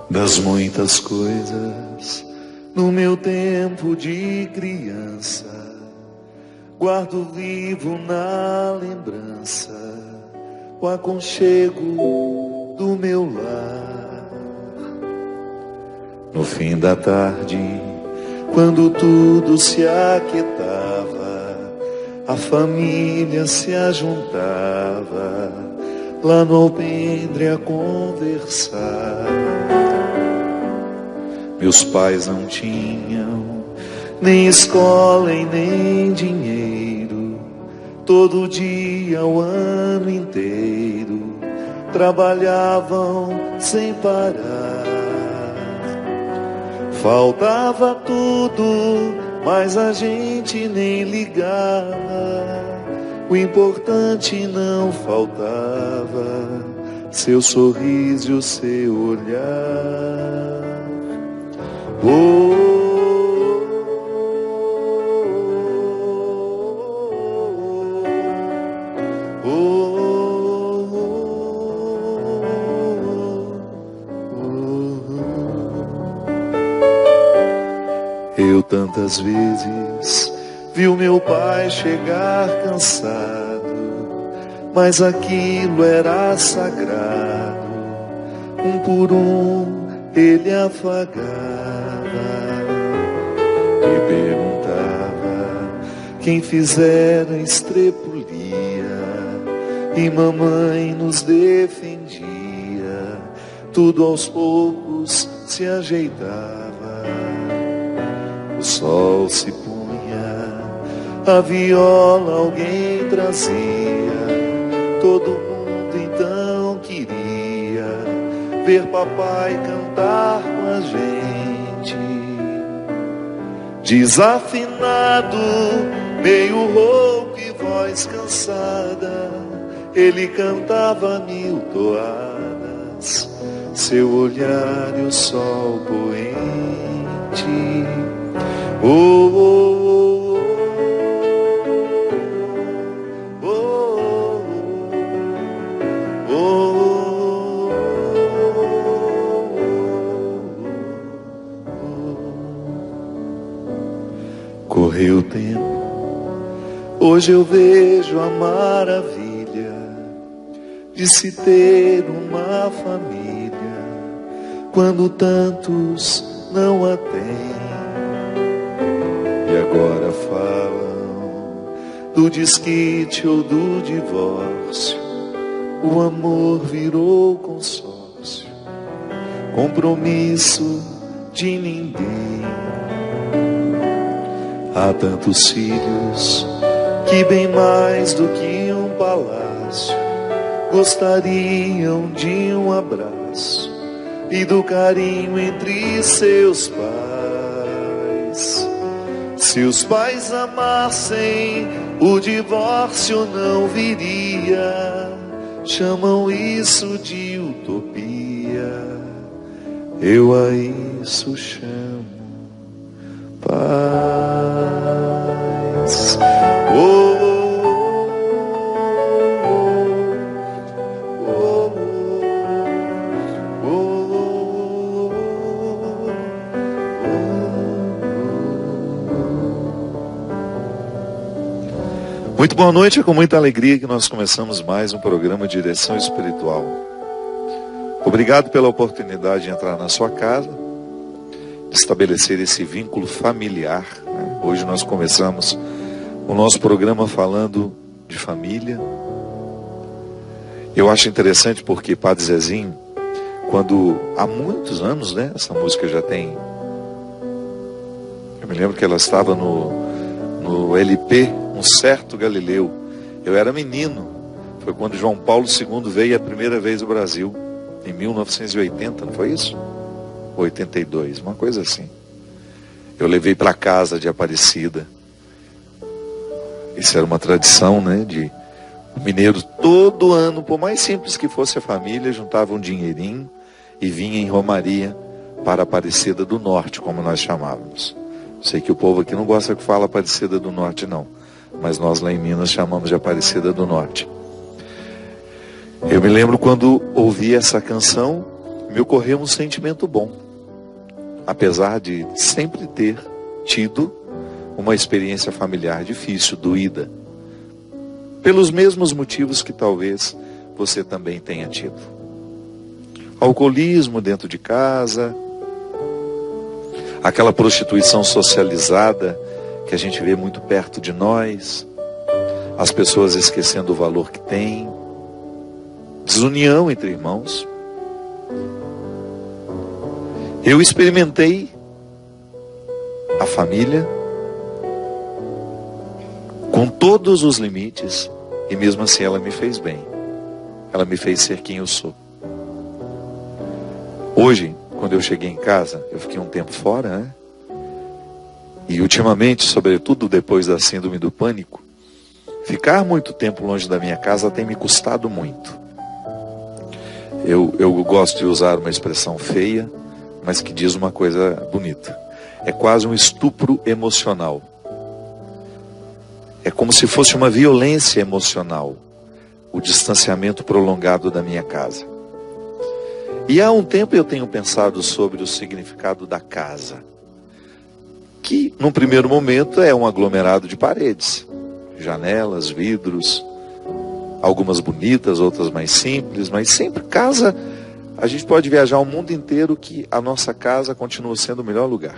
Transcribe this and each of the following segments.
Das muitas coisas no meu tempo de criança, guardo vivo na lembrança o aconchego do meu lar. No fim da tarde, quando tudo se aquietava, a família se ajuntava lá no alpendre a conversar. Meus pais não tinham nem escola e nem dinheiro. Todo dia, o ano inteiro, trabalhavam sem parar. Faltava tudo, mas a gente nem ligava. O importante não faltava, seu sorriso e o seu olhar. Eu tantas vezes vi o meu pai chegar cansado, mas aquilo era sagrado. Um por um ele afagava e perguntava quem fizera estrepulia, e mamãe nos defendia. Tudo aos poucos se ajeitava. O sol se punha, a viola alguém trazia. Todo mundo então queria ver papai cantar com a gente. Desafinado, meio rouco e voz cansada, ele cantava 1000 toadas, seu olhar e o sol poente. Oh, oh, oh, oh, oh, oh. Correu o tempo, hoje eu vejo a maravilha de se ter uma família, quando tantos não a têm. E agora falam do desquite ou do divórcio. O amor virou consórcio, compromisso de ninguém. Há tantos filhos que bem mais do que um palácio gostariam de um abraço e do carinho entre seus pais. Se os pais amassem, o divórcio não viria. Chamam isso de utopia, eu a isso chamo paz. Oh, oh, oh, oh, oh. Muito boa noite, é com muita alegria que nós começamos mais um programa de Direção Espiritual. Obrigado pela oportunidade de entrar na sua casa, de estabelecer esse vínculo familiar, né? Hoje nós começamos o nosso programa falando de família. Eu acho interessante porque Padre Zezinho, quando há muitos anos, né, essa música já tem, eu me lembro que ela estava no LP, Um Certo Galileu. Eu era menino, foi quando João Paulo II veio a primeira vez ao Brasil, em 1980, não foi isso? 82, uma coisa assim. Eu levei para casa de Aparecida. Isso era uma tradição, né, de mineiro todo ano, por mais simples que fosse a família, juntava um dinheirinho e vinha em romaria para Aparecida do Norte, como nós chamávamos. Sei que o povo aqui não gosta que fala Aparecida do Norte, não, mas nós lá em Minas chamamos de Aparecida do Norte. Eu me lembro quando ouvi essa canção, me ocorreu um sentimento bom, apesar de sempre ter tido uma experiência familiar difícil, doída, pelos mesmos motivos que talvez você também tenha tido. Alcoolismo dentro de casa, aquela prostituição socializada que a gente vê muito perto de nós, as pessoas esquecendo o valor que têm, desunião entre irmãos. Eu experimentei a família com todos os limites e mesmo assim ela me fez bem. Ela me fez ser quem eu sou. Hoje, quando eu cheguei em casa, eu fiquei um tempo fora, né? E ultimamente, sobretudo depois da síndrome do pânico, ficar muito tempo longe da minha casa tem me custado muito. Eu gosto de usar uma expressão feia, mas que diz uma coisa bonita. É quase um estupro emocional. É como se fosse uma violência emocional, o distanciamento prolongado da minha casa. E há um tempo eu tenho pensado sobre o significado da casa, que num primeiro momento é um aglomerado de paredes, janelas, vidros, algumas bonitas, outras mais simples, mas sempre casa. A gente pode viajar o mundo inteiro que a nossa casa continua sendo o melhor lugar.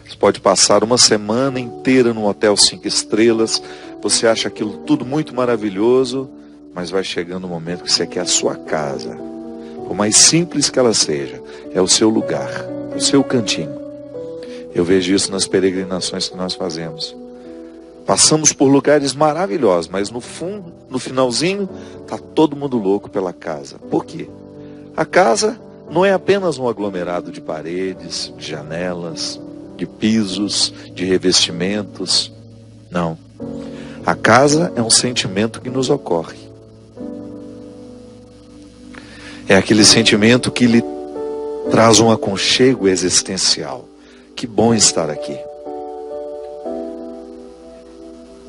Você pode passar uma semana inteira num hotel 5 estrelas, você acha aquilo tudo muito maravilhoso, mas vai chegando um momento que você quer a sua casa. Por mais simples que ela seja, é o seu lugar, o seu cantinho. Eu vejo isso nas peregrinações que nós fazemos. Passamos por lugares maravilhosos, mas no fundo, no finalzinho, está todo mundo louco pela casa. Por quê? A casa não é apenas um aglomerado de paredes, de janelas, de pisos, de revestimentos. Não. A casa é um sentimento que nos ocorre. É aquele sentimento que lhe traz um aconchego existencial. Que bom estar aqui.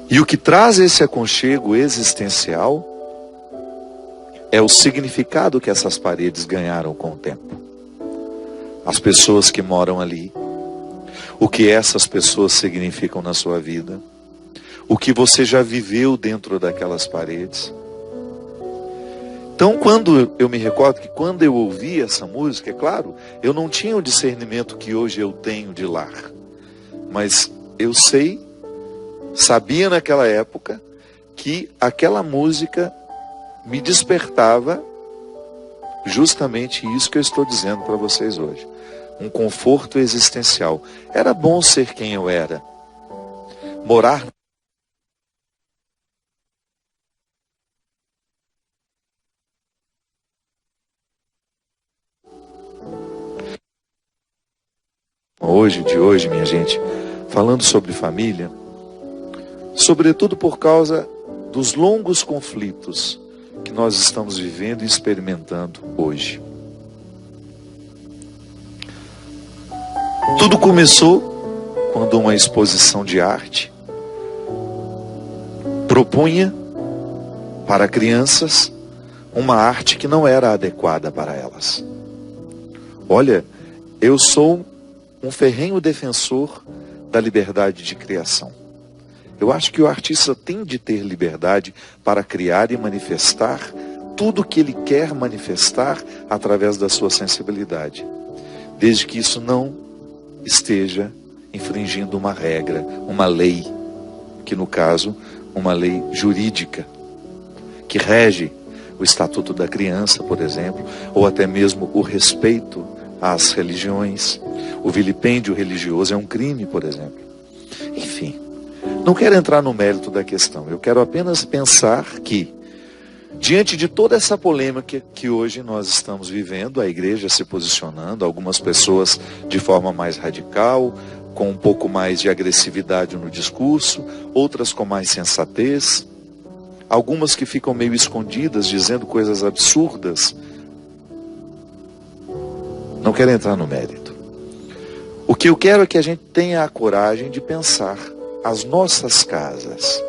E o que traz esse aconchego existencial é o significado que essas paredes ganharam com o tempo. As pessoas que moram ali, o que essas pessoas significam na sua vida, o que você já viveu dentro daquelas paredes. Então, quando eu me recordo que quando eu ouvi essa música, é claro, eu não tinha o discernimento que hoje eu tenho de lar. Mas eu sabia naquela época que aquela música me despertava justamente isso que eu estou dizendo para vocês hoje. Um conforto existencial. Era bom ser quem eu era. Morar de hoje, minha gente, falando sobre família, sobretudo por causa dos longos conflitos que nós estamos vivendo e experimentando hoje. Tudo começou quando uma exposição de arte propunha para crianças uma arte que não era adequada para elas. Olha, eu sou um ferrenho defensor da liberdade de criação. Eu acho que o artista tem de ter liberdade para criar e manifestar tudo o que ele quer manifestar através da sua sensibilidade, desde que isso não esteja infringindo uma regra, uma lei, que no caso, uma lei jurídica, que rege o Estatuto da Criança, por exemplo, ou até mesmo o respeito às religiões. O vilipêndio religioso é um crime, por exemplo. Enfim, não quero entrar no mérito da questão. Eu quero apenas pensar que, diante de toda essa polêmica que hoje nós estamos vivendo, a igreja se posicionando, algumas pessoas de forma mais radical, com um pouco mais de agressividade no discurso, outras com mais sensatez, algumas que ficam meio escondidas, dizendo coisas absurdas. Não quero entrar no mérito. O que eu quero é que a gente tenha a coragem de pensar as nossas casas,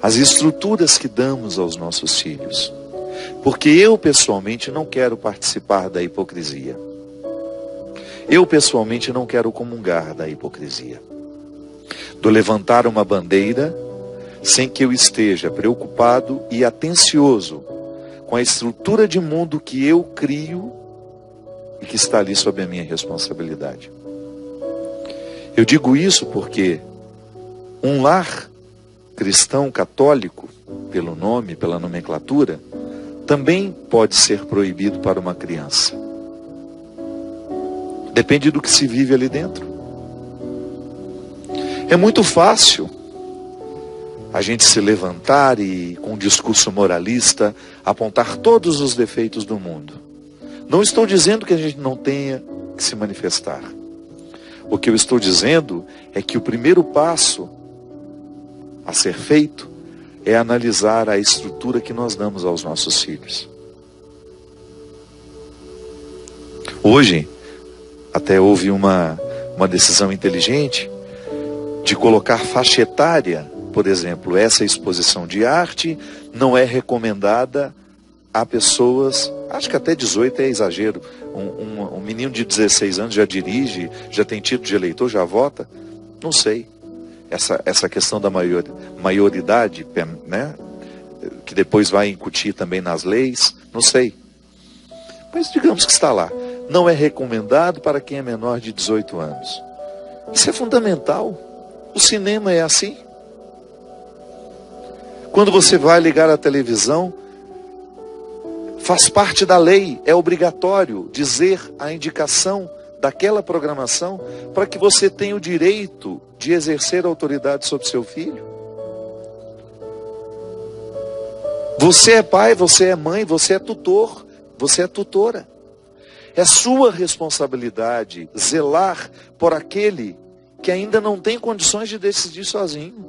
as estruturas que damos aos nossos filhos. Porque eu pessoalmente não quero participar da hipocrisia. Eu pessoalmente não quero comungar da hipocrisia. Do levantar uma bandeira sem que eu esteja preocupado e atencioso com a estrutura de mundo que eu crio e que está ali sob a minha responsabilidade. Eu digo isso porque um lar cristão católico, pelo nome, pela nomenclatura, também pode ser proibido para uma criança. Depende do que se vive ali dentro. É muito fácil a gente se levantar e, com um discurso moralista, apontar todos os defeitos do mundo. Não estou dizendo que a gente não tenha que se manifestar. O que eu estou dizendo é que o primeiro passo a ser feito é analisar a estrutura que nós damos aos nossos filhos. Hoje, até houve uma decisão inteligente de colocar faixa etária. Por exemplo, essa exposição de arte não é recomendada a pessoas, acho que até 18 é exagero. Um menino de 16 anos já dirige, já tem título de eleitor, já vota. Não sei. Essa questão da maioridade, né, que depois vai incutir também nas leis, não sei. Mas digamos que está lá. Não é recomendado para quem é menor de 18 anos. Isso é fundamental. O cinema é assim. Quando você vai ligar a televisão, faz parte da lei, é obrigatório dizer a indicação daquela programação para que você tenha o direito de exercer autoridade sobre seu filho. Você é pai, você é mãe, você é tutor, você é tutora. É sua responsabilidade zelar por aquele que ainda não tem condições de decidir sozinho.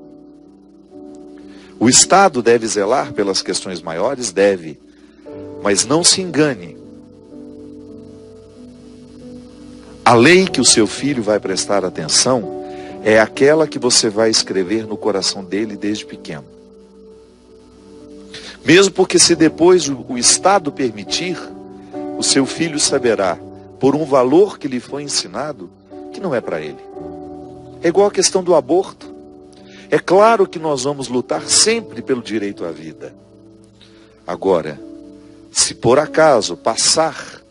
O Estado deve zelar pelas questões maiores? Deve. Mas não se engane. A lei que o seu filho vai prestar atenção é aquela que você vai escrever no coração dele desde pequeno. Mesmo porque se depois o Estado permitir, o seu filho saberá, por um valor que lhe foi ensinado, que não é para ele. É igual a questão do aborto. É claro que nós vamos lutar sempre pelo direito à vida. Agora, se por acaso passar,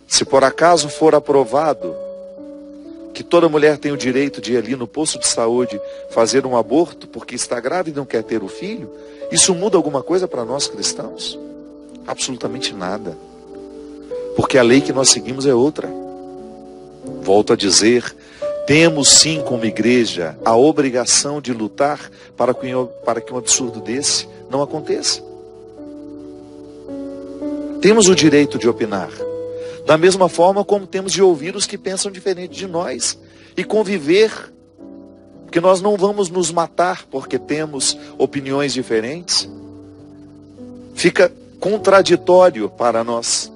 se por acaso for aprovado que toda mulher tem o direito de ir ali no posto de saúde fazer um aborto porque está grávida e não quer ter o filho, isso muda alguma coisa para nós cristãos? Absolutamente nada. Porque a lei que nós seguimos é outra. Volto a dizer, temos sim como igreja a obrigação de lutar para que um absurdo desse não aconteça. Temos o direito de opinar. Da mesma forma como temos de ouvir os que pensam diferente de nós. E conviver. Porque nós não vamos nos matar porque temos opiniões diferentes. Fica contraditório para nós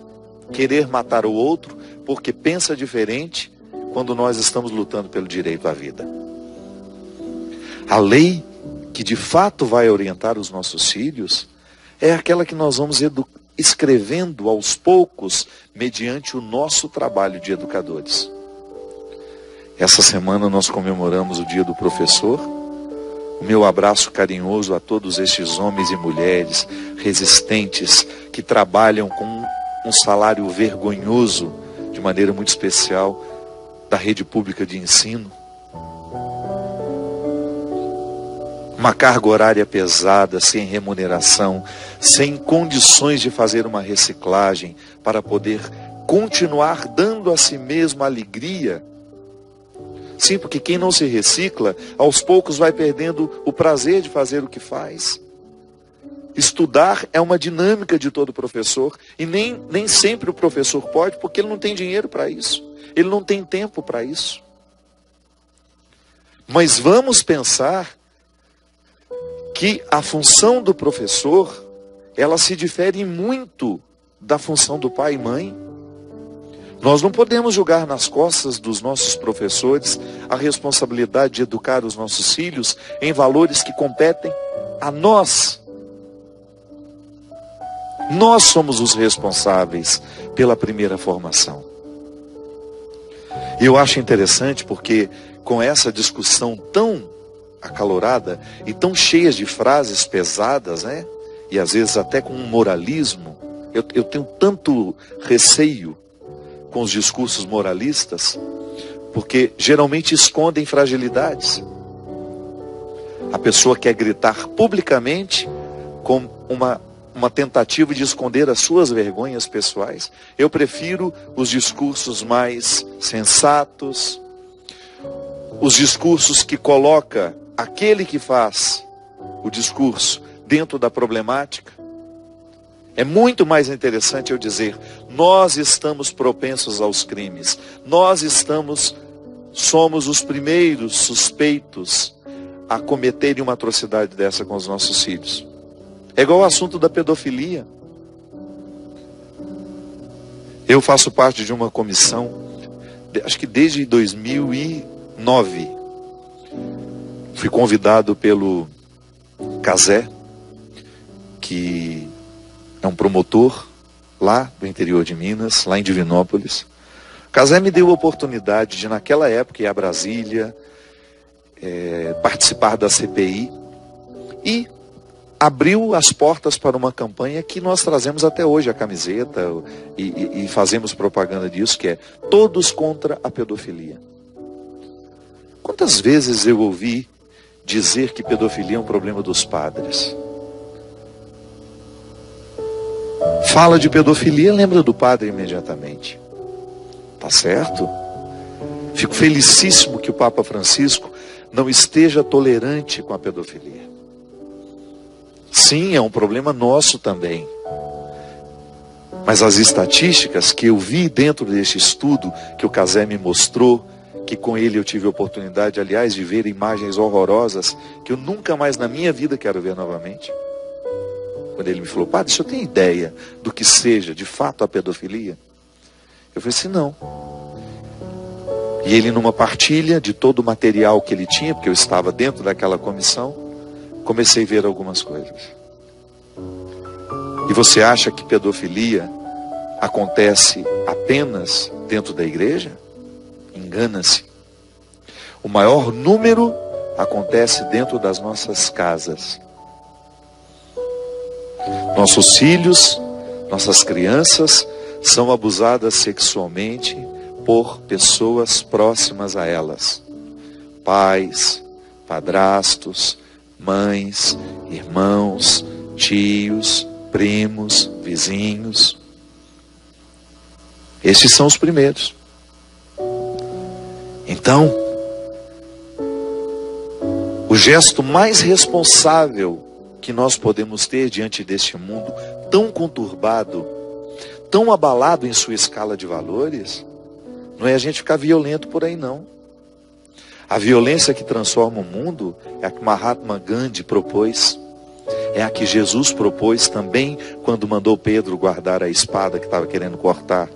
querer matar o outro porque pensa diferente quando nós estamos lutando pelo direito à vida. A lei que de fato vai orientar os nossos filhos é aquela que nós vamos escrevendo aos poucos mediante o nosso trabalho de educadores. Essa semana nós comemoramos o Dia do Professor. O meu abraço carinhoso a todos estes homens e mulheres resistentes que trabalham com um salário vergonhoso, de maneira muito especial, da rede pública de ensino. Uma carga horária pesada, sem remuneração, sem condições de fazer uma reciclagem para poder continuar dando a si mesmo alegria. Sim, porque quem não se recicla, aos poucos vai perdendo o prazer de fazer o que faz. Estudar é uma dinâmica de todo professor, e nem sempre o professor pode, porque ele não tem dinheiro para isso. Ele não tem tempo para isso. Mas vamos pensar que a função do professor, ela se difere muito da função do pai e mãe. Nós não podemos jogar nas costas dos nossos professores a responsabilidade de educar os nossos filhos em valores que competem a nós. Nós somos os responsáveis pela primeira formação. E eu acho interessante porque com essa discussão tão acalorada e tão cheia de frases pesadas, né? E às vezes até com um moralismo, eu tenho tanto receio com os discursos moralistas, porque geralmente escondem fragilidades. A pessoa quer gritar publicamente com uma tentativa de esconder as suas vergonhas pessoais. Eu prefiro os discursos mais sensatos, os discursos que coloca aquele que faz o discurso dentro da problemática. É muito mais interessante eu dizer, nós estamos propensos aos crimes, nós somos os primeiros suspeitos a cometerem uma atrocidade dessa com os nossos filhos. É igual o assunto da pedofilia. Eu faço parte de uma comissão, acho que desde 2009, fui convidado pelo Cazé, que é um promotor lá do interior de Minas, lá em Divinópolis. O Cazé me deu a oportunidade de, naquela época, ir a Brasília, participar da CPI, e abriu as portas para uma campanha que nós trazemos até hoje, a camiseta, e fazemos propaganda disso, que é Todos contra a Pedofilia. Quantas vezes eu ouvi dizer que pedofilia é um problema dos padres? Fala de pedofilia, lembra do padre imediatamente. Tá certo? Fico felicíssimo que o Papa Francisco não esteja tolerante com a pedofilia. Sim, é um problema nosso também. Mas as estatísticas que eu vi dentro deste estudo que o Cazé me mostrou, que com ele eu tive a oportunidade, aliás, de ver imagens horrorosas que eu nunca mais na minha vida quero ver novamente. Quando ele me falou, padre, o senhor tem ideia do que seja de fato a pedofilia? Eu falei assim, não. E ele, numa partilha de todo o material que ele tinha, porque eu estava dentro daquela comissão, comecei a ver algumas coisas. E você acha que pedofilia acontece apenas dentro da igreja? Engana-se. O maior número acontece dentro das nossas casas. Nossos filhos, nossas crianças são abusadas sexualmente por pessoas próximas a elas. Pais, padrastos, mães, irmãos, tios, primos, vizinhos. Estes são os primeiros. Então, o gesto mais responsável que nós podemos ter diante deste mundo tão conturbado, tão abalado em sua escala de valores, não é a gente ficar violento por aí não. A violência que transforma o mundo é a que Mahatma Gandhi propôs, é a que Jesus propôs também quando mandou Pedro guardar a espada que estava querendo cortar.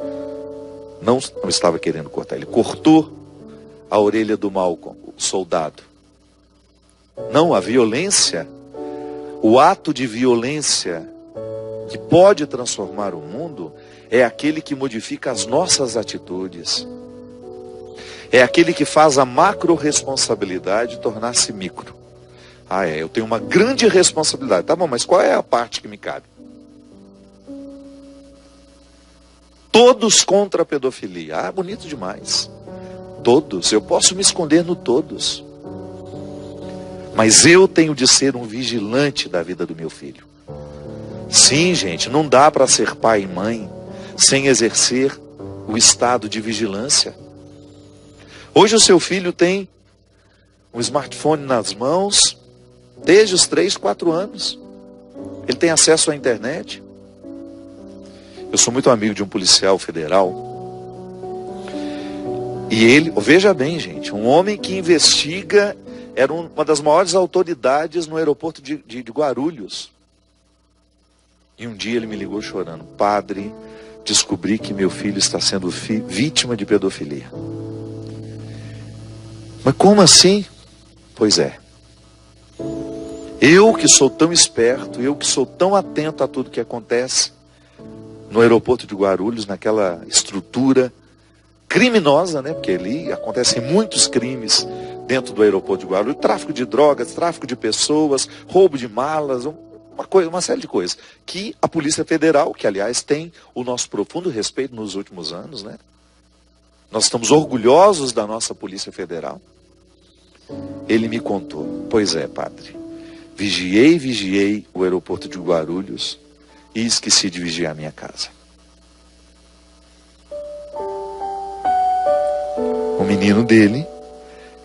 Não estava querendo cortar, ele cortou a orelha do Malcolm, o soldado. Não, a violência, o ato de violência que pode transformar o mundo é aquele que modifica as nossas atitudes. É aquele que faz a macro-responsabilidade tornar-se micro. Eu tenho uma grande responsabilidade. Tá bom, mas qual é a parte que me cabe? Todos contra a pedofilia. Bonito demais. Todos. Eu posso me esconder no todos. Mas eu tenho de ser um vigilante da vida do meu filho. Sim, gente, não dá para ser pai e mãe sem exercer o estado de vigilância. Hoje o seu filho tem um smartphone nas mãos desde os 3, 4 anos. Ele tem acesso à internet. Eu sou muito amigo de um policial federal. E ele, veja bem, gente, um homem que investiga, era uma das maiores autoridades no aeroporto de Guarulhos. E um dia ele me ligou chorando: padre, descobri que meu filho está sendo vítima de pedofilia. Mas como assim? Pois é. Eu que sou tão esperto, eu que sou tão atento a tudo que acontece, no aeroporto de Guarulhos, naquela estrutura criminosa, né? Porque ali acontecem muitos crimes dentro do aeroporto de Guarulhos, tráfico de drogas, tráfico de pessoas, roubo de malas, uma série de coisas, que a Polícia Federal, que aliás tem o nosso profundo respeito nos últimos anos, né? Nós estamos orgulhosos da nossa Polícia Federal. Ele me contou: pois é, padre, vigiei o aeroporto de Guarulhos e esqueci de vigiar a minha casa. O menino dele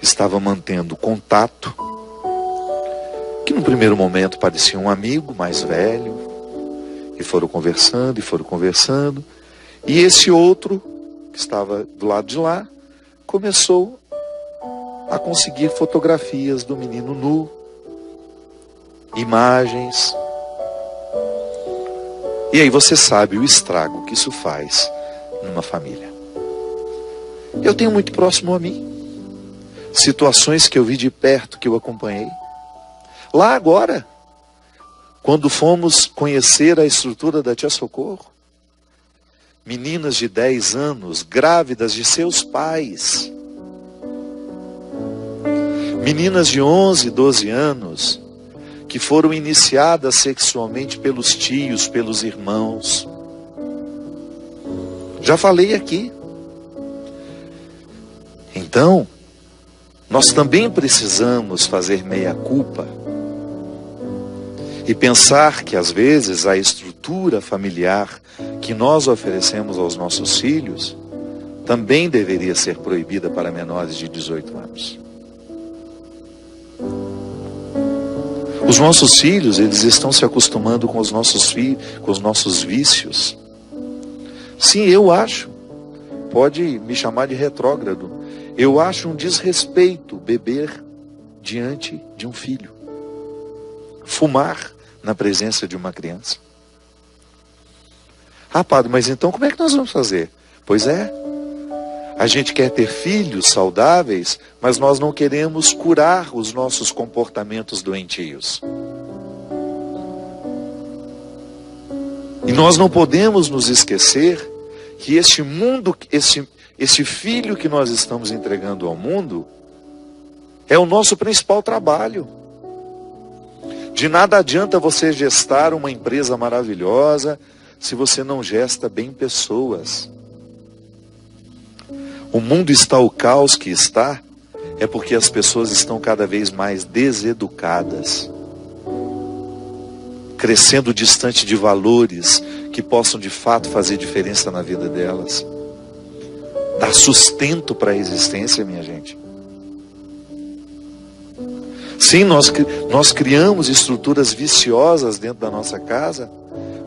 estava mantendo contato, que num primeiro momento parecia um amigo mais velho, e foram conversando, e esse outro, que estava do lado de lá, começou a conseguir fotografias do menino nu, imagens. E aí você sabe o estrago que isso faz numa família. Eu tenho muito próximo a mim situações que eu vi de perto, que eu acompanhei. Lá agora, quando fomos conhecer a estrutura da Tia Socorro, meninas de 10 anos, grávidas de seus pais, meninas de 11, 12 anos, que foram iniciadas sexualmente pelos tios, pelos irmãos. Já falei aqui. Então, nós também precisamos fazer meia-culpa e pensar que às vezes a estrutura familiar que nós oferecemos aos nossos filhos também deveria ser proibida para menores de 18 anos. Os nossos filhos, eles estão se acostumando com os nossos vícios. Sim, eu acho. Pode me chamar de retrógrado. Eu acho um desrespeito beber diante de um filho. Fumar na presença de uma criança. Ah, padre, mas então como é que nós vamos fazer? Pois é. A gente quer ter filhos saudáveis, mas nós não queremos curar os nossos comportamentos doentios. E nós não podemos nos esquecer que este mundo, este filho que nós estamos entregando ao mundo, é o nosso principal trabalho. De nada adianta você gestar uma empresa maravilhosa se você não gesta bem pessoas. O mundo está o caos que está, é porque as pessoas estão cada vez mais deseducadas, crescendo distante de valores que possam de fato fazer diferença na vida delas. Dar sustento para a existência, minha gente. Sim, nós criamos estruturas viciosas dentro da nossa casa.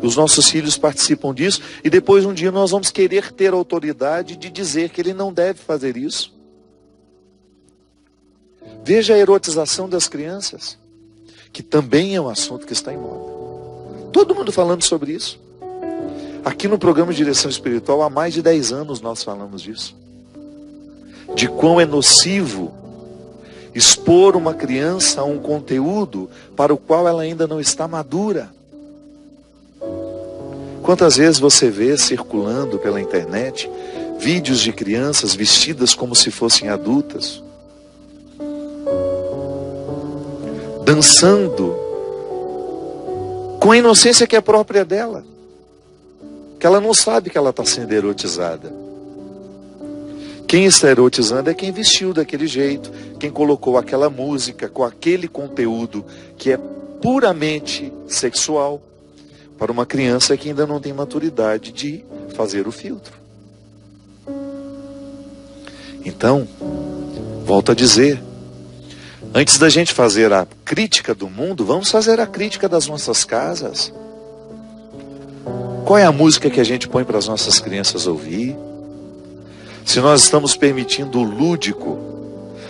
Os nossos filhos participam disso. E depois um dia nós vamos querer ter autoridade de dizer que ele não deve fazer isso. Veja a erotização das crianças, que também é um assunto que está em moda. Todo mundo falando sobre isso. Aqui no programa de Direção Espiritual, há mais de 10 anos nós falamos disso. De quão é nocivo expor uma criança a um conteúdo para o qual ela ainda não está madura. Quantas vezes você vê circulando pela internet vídeos de crianças vestidas como se fossem adultas, dançando com a inocência que é própria dela, que ela não sabe que ela está sendo erotizada. Quem está erotizando é quem vestiu daquele jeito, quem colocou aquela música com aquele conteúdo que é puramente sexual para uma criança que ainda não tem maturidade de fazer o filtro. Então, volto a dizer, antes da gente fazer a crítica do mundo, vamos fazer a crítica das nossas casas. Qual é a música que a gente põe para as nossas crianças ouvir? Se nós estamos permitindo o lúdico,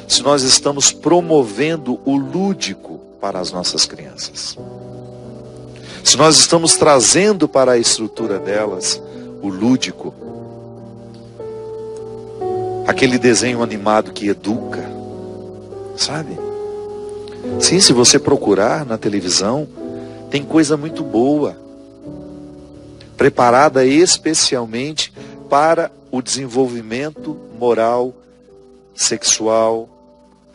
se nós estamos promovendo o lúdico para as nossas crianças, se nós estamos trazendo para a estrutura delas o lúdico, aquele desenho animado que educa, sabe? Sim, se você procurar na televisão, tem coisa muito boa preparada especialmente para o desenvolvimento moral, sexual,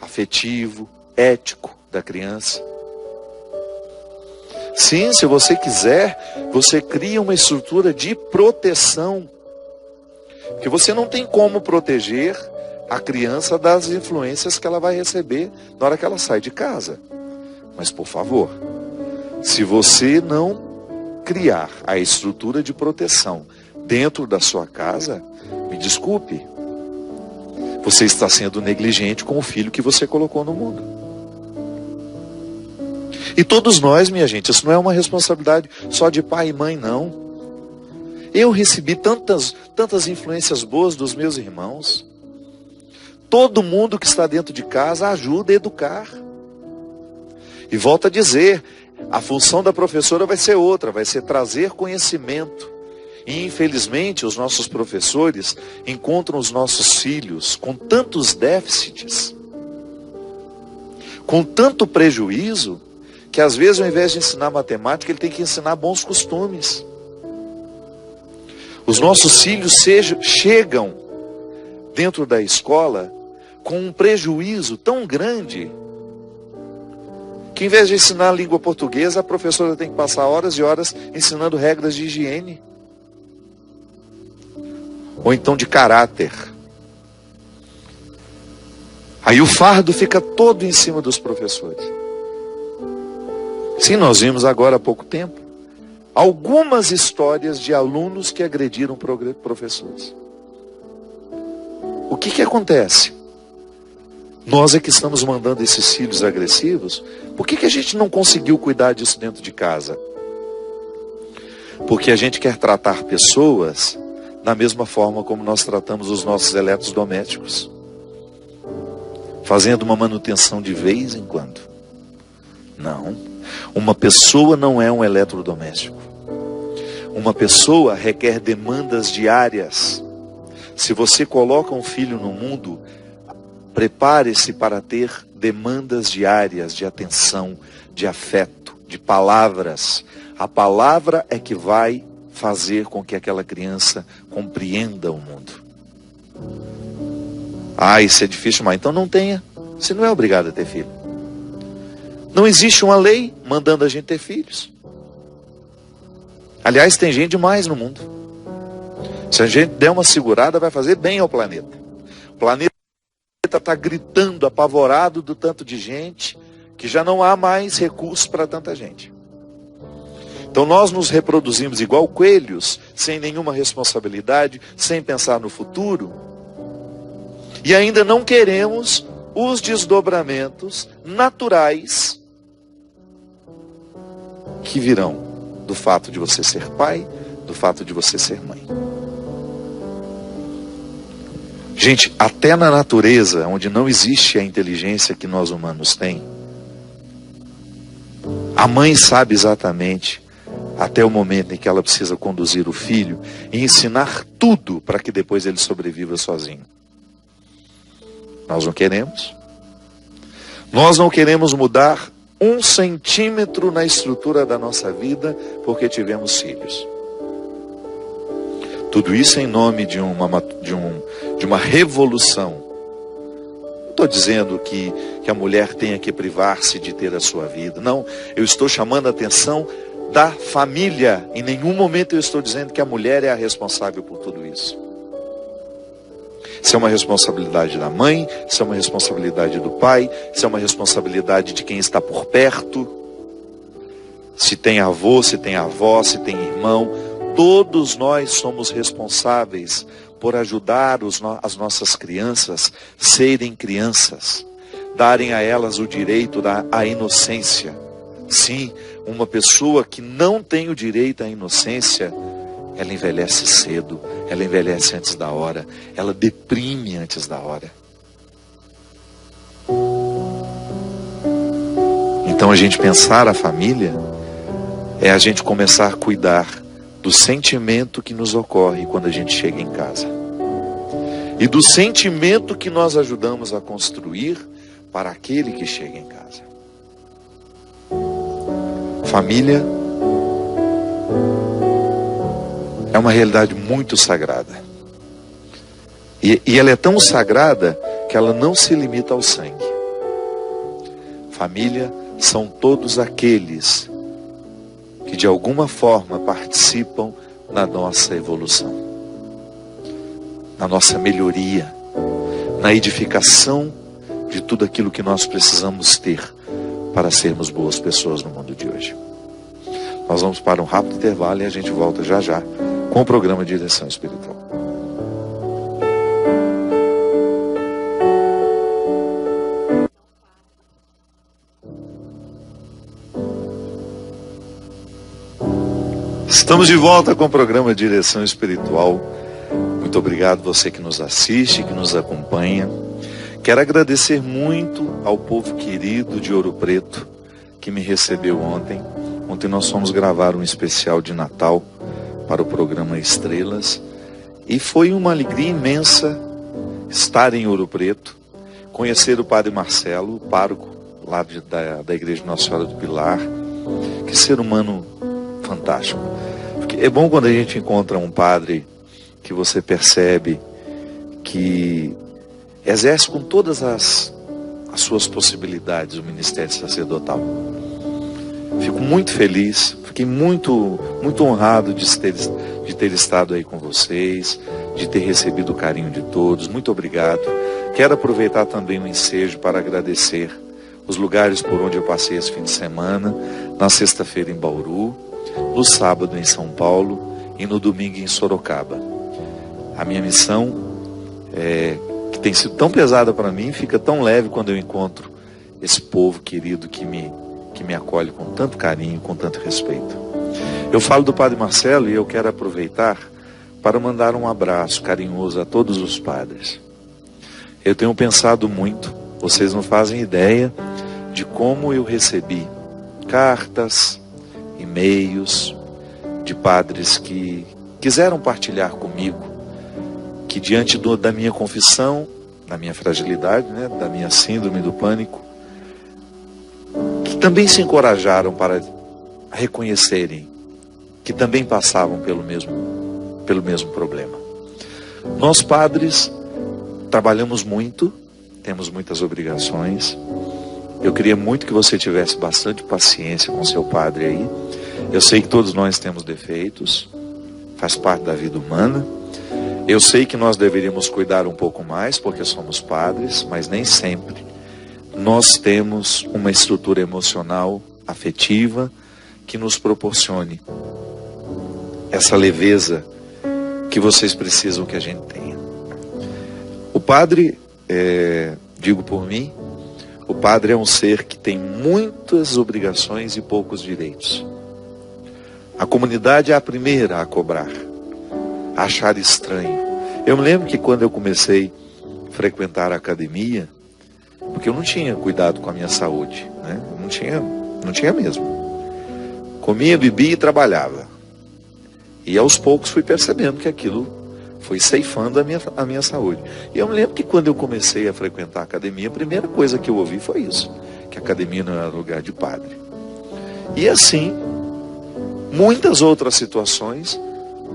afetivo, ético da criança. Sim, se você quiser, você cria uma estrutura de proteção. Porque você não tem como proteger a criança das influências que ela vai receber na hora que ela sai de casa. Mas, por favor, se você não criar a estrutura de proteção dentro da sua casa, me desculpe, você está sendo negligente com o filho que você colocou no mundo. E todos nós, minha gente, isso não é uma responsabilidade só de pai e mãe, não. Eu recebi tantas influências boas dos meus irmãos. Todo mundo que está dentro de casa ajuda a educar. E volto a dizer, a função da professora vai ser outra, vai ser trazer conhecimento. E infelizmente os nossos professores encontram os nossos filhos com tantos déficits, com tanto prejuízo, que às vezes ao invés de ensinar matemática, ele tem que ensinar bons costumes. Os nossos filhos chegam dentro da escola com um prejuízo tão grande, que em vez de ensinar a língua portuguesa, a professora tem que passar horas e horas ensinando regras de higiene. Ou então de caráter. Aí o fardo fica todo em cima dos professores. Sim, nós vimos agora há pouco tempo algumas histórias de alunos que agrediram professores. O que acontece? Nós é que estamos mandando esses filhos agressivos. Por que a gente não conseguiu cuidar disso dentro de casa? Porque a gente quer tratar pessoas da mesma forma como nós tratamos os nossos eletrodomésticos, fazendo uma manutenção de vez em quando. Não, uma pessoa não é um eletrodoméstico. Uma pessoa requer demandas diárias. Se você coloca um filho no mundo, prepare-se para ter demandas diárias de atenção, de afeto, de palavras. A palavra é que vai fazer com que aquela criança compreenda o mundo. Ah, isso é difícil, mas então não tenha. Você não é obrigado a ter filho. Não existe uma lei mandando a gente ter filhos. Aliás, tem gente demais no mundo. Se a gente der uma segurada, vai fazer bem ao planeta. O planeta está gritando, apavorado do tanto de gente, que já não há mais recursos para tanta gente. Então nós nos reproduzimos igual coelhos, sem nenhuma responsabilidade, sem pensar no futuro, e ainda não queremos os desdobramentos naturais que virão do fato de você ser pai, do fato de você ser mãe. Gente, até na natureza, onde não existe a inteligência que nós humanos temos, a mãe sabe exatamente até o momento em que ela precisa conduzir o filho e ensinar tudo para que depois ele sobreviva sozinho. Nós não queremos. Nós não queremos mudar 1 centímetro na estrutura da nossa vida porque tivemos filhos. Tudo isso em nome de uma revolução. Não estou dizendo que a mulher tenha que privar-se de ter a sua vida. Não, eu estou chamando a atenção da família. Em nenhum momento eu estou dizendo que a mulher é a responsável por tudo isso. Isso é uma responsabilidade da mãe, isso é uma responsabilidade do pai, isso é uma responsabilidade de quem está por perto. Se tem avô, se tem avó, se tem irmão, todos nós somos responsáveis por ajudar as nossas crianças serem crianças, darem a elas o direito à inocência. Sim, uma pessoa que não tem o direito à inocência, ela envelhece cedo, ela envelhece antes da hora, ela deprime antes da hora. Então a gente pensar a família é a gente começar a cuidar do sentimento que nos ocorre quando a gente chega em casa. E do sentimento que nós ajudamos a construir para aquele que chega em casa. Família é uma realidade muito sagrada. E ela é tão sagrada que ela não se limita ao sangue. Família são todos aqueles que de alguma forma participam na nossa evolução, na nossa melhoria, na edificação de tudo aquilo que nós precisamos ter para sermos boas pessoas no mundo de hoje. Nós vamos para um rápido intervalo e a gente volta já já com o programa Direção Espiritual. Estamos de volta com o programa Direção Espiritual. Muito obrigado você que nos assiste, que nos acompanha. Quero agradecer muito ao povo querido de Ouro Preto que me recebeu ontem. Ontem nós fomos gravar um especial de Natal para o programa Estrelas. E foi uma alegria imensa estar em Ouro Preto, conhecer o Padre Marcelo, o pároco lá da Igreja Nossa Senhora do Pilar. Que ser humano fantástico. Porque é bom quando a gente encontra um padre que você percebe que exerce com todas as suas possibilidades o ministério sacerdotal. Fico muito feliz, fiquei muito honrado de ter estado aí com vocês, de ter recebido o carinho de todos. Muito obrigado. Quero aproveitar também o ensejo para agradecer os lugares por onde eu passei esse fim de semana, na sexta-feira em Bauru, no sábado em São Paulo e no domingo em Sorocaba. A minha missão, que tem sido tão pesada para mim, fica tão leve quando eu encontro esse povo querido que me acolhe com tanto carinho, com tanto respeito. Eu falo do Padre Marcelo e eu quero aproveitar para mandar um abraço carinhoso a todos os padres. Eu tenho pensado muito, vocês não fazem ideia de como eu recebi cartas, e-mails de padres que quiseram partilhar comigo que diante da minha confissão, da minha fragilidade, da minha síndrome do pânico, que também se encorajaram para reconhecerem que também passavam pelo mesmo problema. Nós padres trabalhamos muito, temos muitas obrigações. Eu queria muito que você tivesse bastante paciência com seu padre aí. Eu sei que todos nós temos defeitos, faz parte da vida humana. Eu sei que nós deveríamos cuidar um pouco mais, porque somos padres, mas nem sempre nós temos uma estrutura emocional, afetiva, que nos proporcione essa leveza que vocês precisam que a gente tenha. O padre, digo por mim, o padre é um ser que tem muitas obrigações e poucos direitos. A comunidade é a primeira a cobrar, a achar estranho. Eu me lembro que quando eu comecei a frequentar a academia, porque eu não tinha cuidado com a minha saúde, não tinha mesmo. Comia, bebia e trabalhava. E aos poucos fui percebendo que aquilo foi ceifando a minha saúde. E eu me lembro que quando eu comecei a frequentar a academia, a primeira coisa que eu ouvi foi isso, que a academia não era lugar de padre. E assim, muitas outras situações.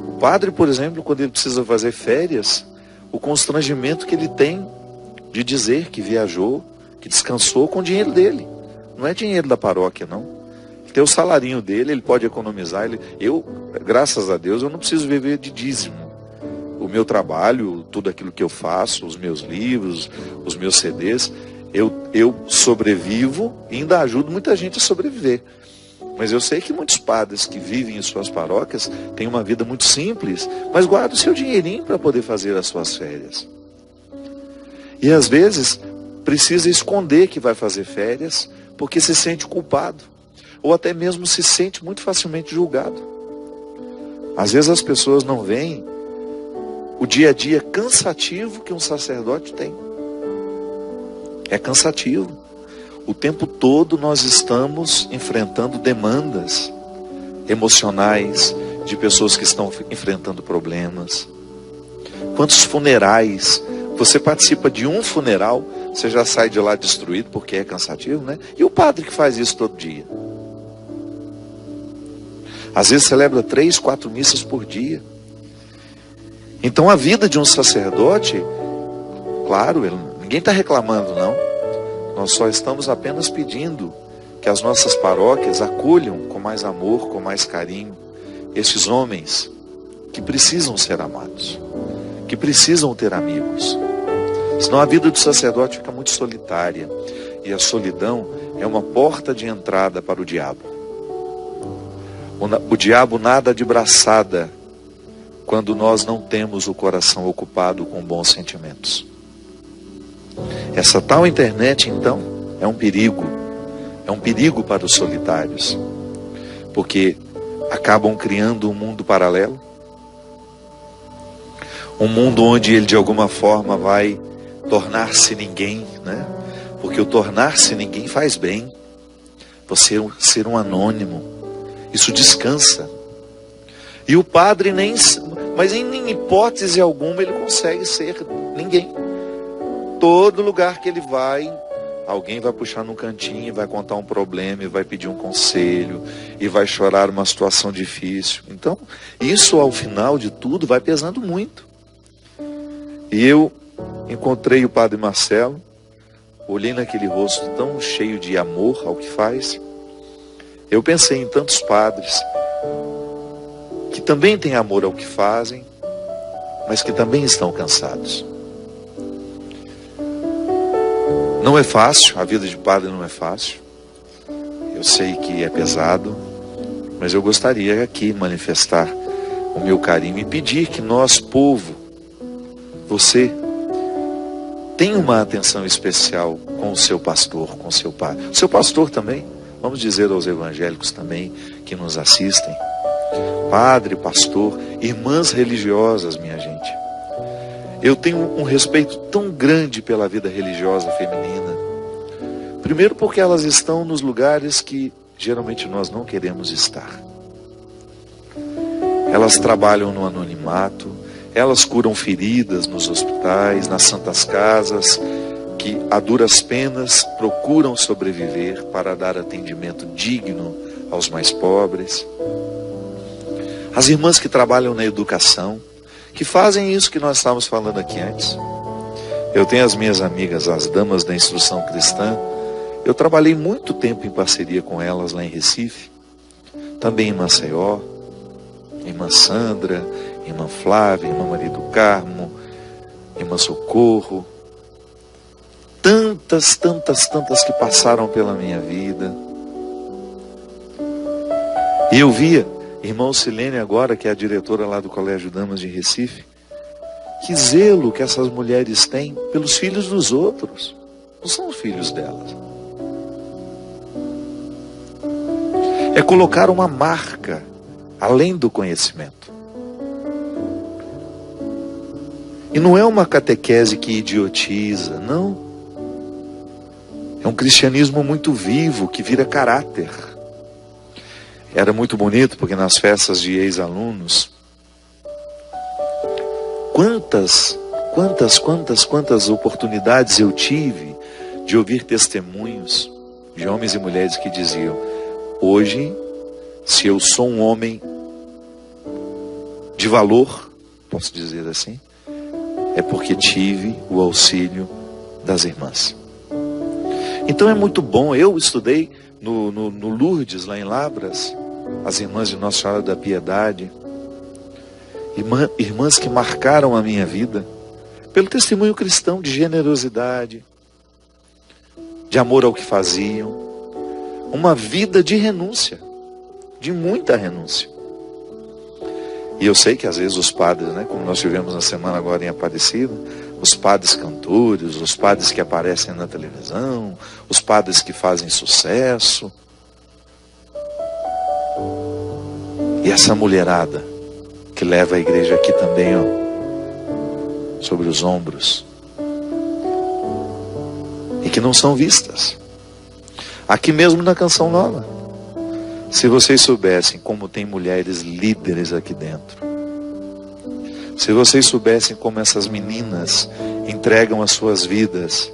O padre, por exemplo, quando ele precisa fazer férias, o constrangimento que ele tem de dizer que viajou, que descansou com o dinheiro dele. Não é dinheiro da paróquia, não. Ele tem o salarinho dele, ele pode economizar. Eu, graças a Deus, eu não preciso viver de dízimo. O meu trabalho, tudo aquilo que eu faço, os meus livros, os meus CDs, eu sobrevivo e ainda ajudo muita gente a sobreviver. Mas eu sei que muitos padres que vivem em suas paróquias têm uma vida muito simples, mas guardam o seu dinheirinho para poder fazer as suas férias. E às vezes precisa esconder que vai fazer férias porque se sente culpado, ou até mesmo se sente muito facilmente julgado. Às vezes as pessoas não veem o dia a dia cansativo que um sacerdote tem. É cansativo. O tempo todo nós estamos enfrentando demandas emocionais de pessoas que estão enfrentando problemas. Quantos funerais? Você participa de um funeral, você já sai de lá destruído porque é cansativo, né? E o padre que faz isso todo dia? Às vezes celebra 3, 4 missas por dia. Então a vida de um sacerdote, claro, ninguém está reclamando não. Nós só estamos apenas pedindo que as nossas paróquias acolham com mais amor, com mais carinho, esses homens que precisam ser amados, que precisam ter amigos. Senão a vida do sacerdote fica muito solitária. E a solidão é uma porta de entrada para o diabo. O diabo nada de braçada quando nós não temos o coração ocupado com bons sentimentos. Essa tal internet, então, é um perigo. É um perigo para os solitários. Porque acabam criando um mundo paralelo. Um mundo onde ele de alguma forma vai tornar-se ninguém, né? Porque o tornar-se ninguém faz bem. Você ser um anônimo, isso descansa. E o padre mas em hipótese alguma ele consegue ser ninguém. Todo lugar que ele vai, alguém vai puxar num cantinho e vai contar um problema, e vai pedir um conselho, e vai chorar uma situação difícil. Então, isso ao final de tudo vai pesando muito. E eu encontrei o padre Marcelo, olhei naquele rosto tão cheio de amor ao que faz. Eu pensei em tantos padres que também têm amor ao que fazem, mas que também estão cansados. Não é fácil, a vida de padre não é fácil. Eu sei que é pesado, mas eu gostaria aqui manifestar o meu carinho e pedir que nós, povo, você tenha uma atenção especial com o seu pastor, com o seu padre. O seu pastor também, vamos dizer aos evangélicos também que nos assistem. Padre, pastor, irmãs religiosas, minha gente. Eu tenho um respeito tão grande pela vida religiosa feminina. Primeiro porque elas estão nos lugares que geralmente nós não queremos estar. Elas trabalham no anonimato, elas curam feridas nos hospitais, nas santas casas, que a duras penas procuram sobreviver para dar atendimento digno aos mais pobres. As irmãs que trabalham na educação, que fazem isso que nós estávamos falando aqui antes. Eu tenho as minhas amigas, as damas da instrução cristã. Eu trabalhei muito tempo em parceria com elas lá em Recife, também em Maceió, irmã Sandra, irmã Flávia, irmã Maria do Carmo, irmã Socorro. Tantas que passaram pela minha vida. E eu via irmã Silene agora, que é a diretora lá do Colégio Damas de Recife, que zelo que essas mulheres têm pelos filhos dos outros. Não são os filhos delas. É colocar uma marca além do conhecimento. E não é uma catequese que idiotiza, não. É um cristianismo muito vivo, que vira caráter. Era muito bonito, porque nas festas de ex-alunos, quantas oportunidades eu tive de ouvir testemunhos de homens e mulheres que diziam: hoje, se eu sou um homem de valor, posso dizer assim, é porque tive o auxílio das irmãs. Então é muito bom. Eu estudei no Lourdes, lá em Lavras, as irmãs de Nossa Senhora da Piedade, irmãs que marcaram a minha vida pelo testemunho cristão de generosidade, de amor ao que faziam, uma vida de renúncia, de muita renúncia. E eu sei que às vezes os padres, né, como nós tivemos na semana agora em Aparecida, os padres cantores, os padres que aparecem na televisão, os padres que fazem sucesso. E essa mulherada que leva a igreja aqui também, ó, sobre os ombros, e que não são vistas. Aqui mesmo na Canção Nova, se vocês soubessem como tem mulheres líderes aqui dentro, se vocês soubessem como essas meninas entregam as suas vidas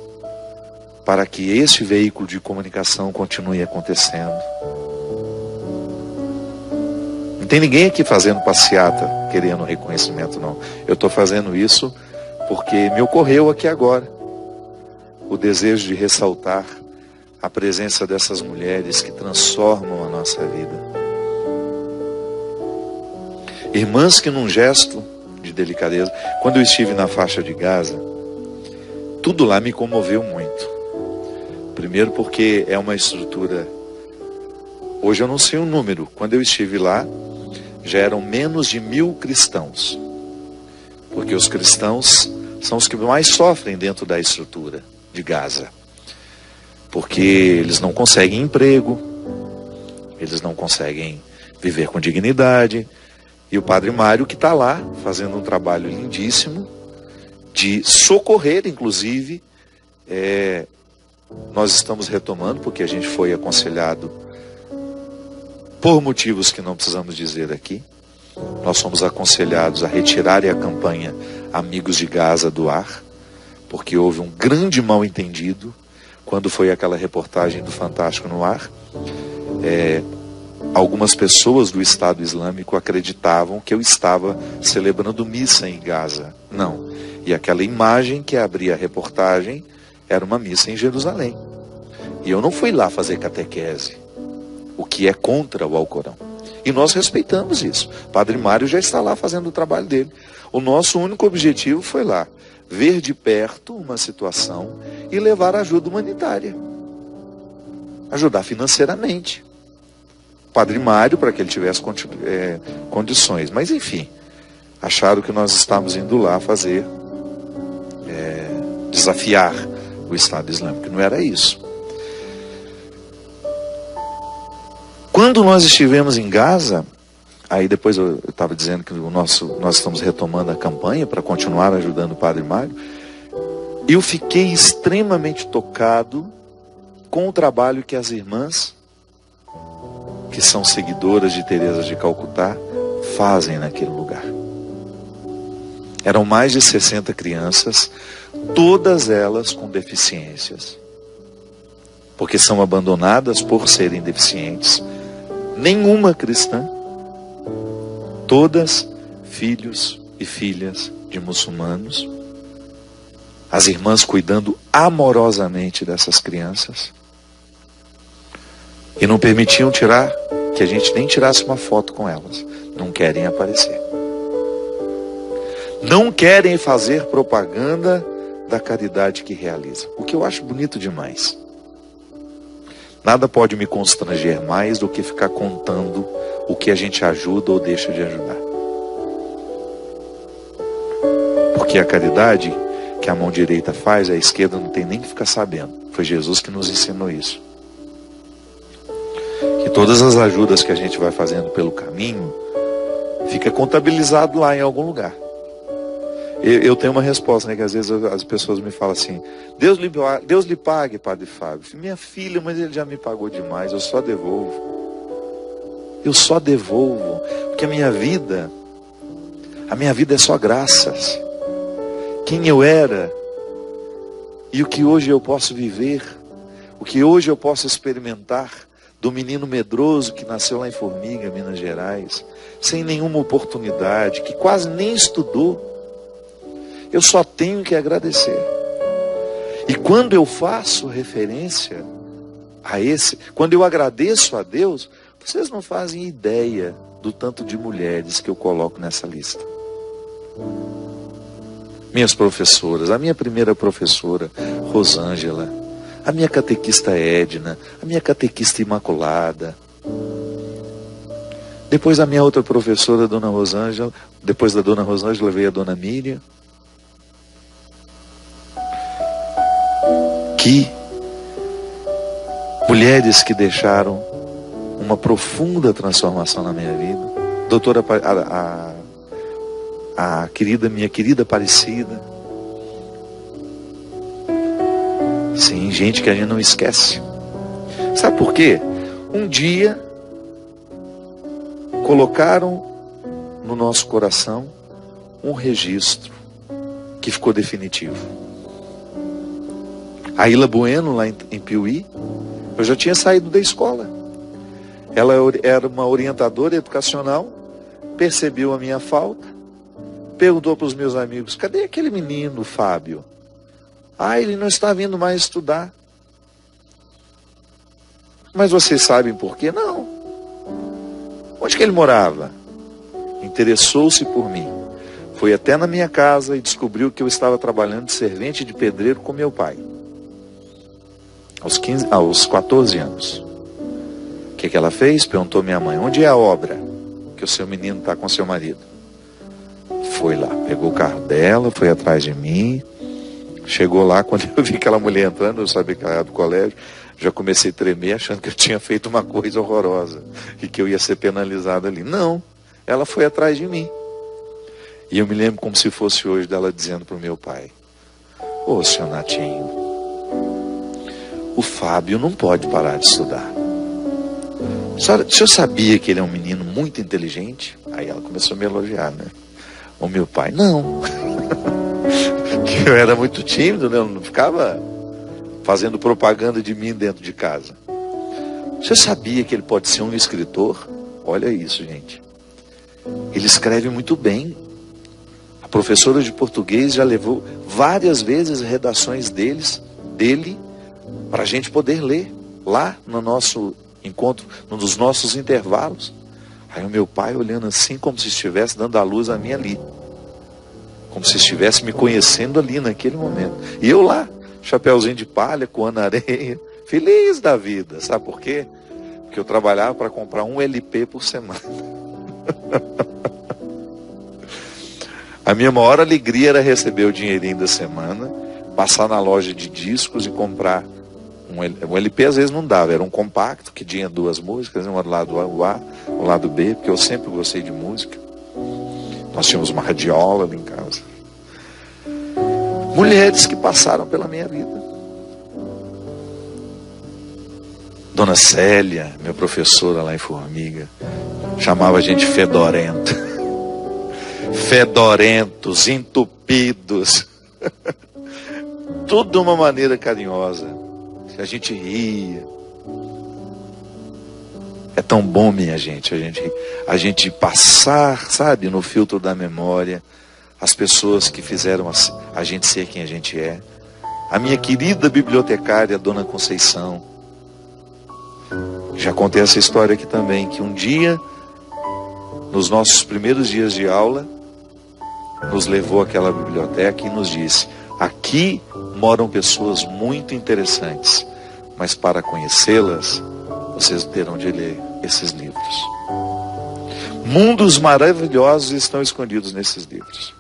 para que este veículo de comunicação continue acontecendo. Não tem ninguém aqui fazendo passeata, querendo reconhecimento, não. Eu estou fazendo isso porque me ocorreu aqui agora o desejo de ressaltar a presença dessas mulheres que transformam a nossa vida. Irmãs que num gesto de delicadeza, quando eu estive na faixa de Gaza, tudo lá me comoveu muito. Primeiro porque é uma estrutura, hoje eu não sei o número, quando eu estive lá, já eram menos de 1000 cristãos. Porque os cristãos são os que mais sofrem dentro da estrutura de Gaza. Porque eles não conseguem emprego, eles não conseguem viver com dignidade. E o Padre Mário, que está lá, fazendo um trabalho lindíssimo, de socorrer, inclusive, nós estamos retomando, porque a gente foi aconselhado, por motivos que não precisamos dizer aqui, nós fomos aconselhados a retirarem a campanha Amigos de Gaza do ar, porque houve um grande mal-entendido, quando foi aquela reportagem do Fantástico no ar. Algumas pessoas do Estado Islâmico acreditavam que eu estava celebrando missa em Gaza. Não. E aquela imagem que abria a reportagem era uma missa em Jerusalém. E eu não fui lá fazer catequese, o que é contra o Alcorão. E nós respeitamos isso. Padre Mário já está lá fazendo o trabalho dele. O nosso único objetivo foi lá, ver de perto uma situação e levar ajuda humanitária. Ajudar financeiramente. Padre Mário, para que ele tivesse condições. Mas enfim, acharam que nós estávamos indo lá fazer, desafiar o Estado Islâmico. Não era isso. Quando nós estivemos em Gaza, aí depois eu estava dizendo que nós estamos retomando a campanha para continuar ajudando o Padre Mário, eu fiquei extremamente tocado com o trabalho que as irmãs, que são seguidoras de Teresa de Calcutá, fazem naquele lugar. Eram mais de 60 crianças, todas elas com deficiências, porque são abandonadas por serem deficientes. Nenhuma cristã, todas filhos e filhas de muçulmanos, as irmãs cuidando amorosamente dessas crianças, e não permitiam que a gente nem tirasse uma foto com elas. Não querem aparecer. Não querem fazer propaganda da caridade que realizam. O que eu acho bonito demais. Nada pode me constranger mais do que ficar contando o que a gente ajuda ou deixa de ajudar. Porque a caridade que a mão direita faz, a esquerda não tem nem que ficar sabendo. Foi Jesus que nos ensinou isso. Que todas as ajudas que a gente vai fazendo pelo caminho, fica contabilizado lá em algum lugar. Eu tenho uma resposta, né? Que às vezes as pessoas me falam assim: Deus lhe pague, Padre Fábio. Minha filha, mas ele já me pagou demais, eu só devolvo. Eu só devolvo, porque a minha vida é só graças. Quem eu era e o que hoje eu posso viver, o que hoje eu posso experimentar do menino medroso que nasceu lá em Formiga, Minas Gerais, sem nenhuma oportunidade, que quase nem estudou. Eu só tenho que agradecer. E quando eu faço referência a quando eu agradeço a Deus, vocês não fazem ideia do tanto de mulheres que eu coloco nessa lista. Minhas professoras, a minha primeira professora, Rosângela, a minha catequista Edna, a minha catequista Imaculada. Depois a minha outra professora, Dona Rosângela, depois da Dona Rosângela veio a Dona Miriam. Que mulheres que deixaram uma profunda transformação na minha vida. Doutora, minha querida Aparecida. Sim, gente que a gente não esquece. Sabe por quê? Um dia colocaram no nosso coração um registro que ficou definitivo. A Ilha Bueno, lá em Piuí, eu já tinha saído da escola. Ela era uma orientadora educacional, percebeu a minha falta, perguntou para os meus amigos: cadê aquele menino, Fábio? Ah, ele não está vindo mais estudar. Mas vocês sabem por quê? Não. Onde que ele morava? Interessou-se por mim. Foi até na minha casa e descobriu que eu estava trabalhando de servente de pedreiro com meu pai. Aos 14 anos. O que ela fez? Perguntou minha mãe: onde é a obra que o seu menino está com seu marido? Foi lá, pegou o carro dela, foi atrás de mim. Chegou lá, quando eu vi aquela mulher entrando, eu sabia que ela era do colégio, já comecei a tremer, achando que eu tinha feito uma coisa horrorosa e que eu ia ser penalizado ali. Não, ela foi atrás de mim. E eu me lembro como se fosse hoje dela dizendo para o meu pai: ô, seu Natinho, o Fábio não pode parar de estudar. O senhor sabia que ele é um menino muito inteligente? Aí ela começou a me elogiar, né? O meu pai: não. Que eu era muito tímido, né? Eu não ficava fazendo propaganda de mim dentro de casa. Você sabia que ele pode ser um escritor? Olha isso, gente. Ele escreve muito bem. A professora de português já levou várias vezes redações dele, para a gente poder ler lá no nosso encontro, nos nossos intervalos. Aí o meu pai olhando assim, como se estivesse dando a luz a mim ali. Como se estivesse me conhecendo ali naquele momento. E eu lá, chapeuzinho de palha, coando areia, feliz da vida. Sabe por quê? Porque eu trabalhava para comprar um LP por semana. A minha maior alegria era receber o dinheirinho da semana, passar na loja de discos e comprar um LP. Às vezes não dava, era um compacto que tinha 2 músicas, um do lado A, um lado B, porque eu sempre gostei de música. Nós tínhamos uma radiola ali em casa. Mulheres que passaram pela minha vida. Dona Célia, minha professora lá em Formiga, chamava a gente fedorento. Fedorentos, entupidos. Tudo de uma maneira carinhosa. A gente ria. É tão bom, minha gente, a gente passar, sabe, no filtro da memória, as pessoas que fizeram a gente ser quem a gente é. A minha querida bibliotecária, Dona Conceição. Já contei essa história aqui também, que um dia, nos nossos primeiros dias de aula, nos levou àquela biblioteca e nos disse: aqui moram pessoas muito interessantes, mas para conhecê-las, vocês terão de ler esses livros. Mundos maravilhosos estão escondidos nesses livros,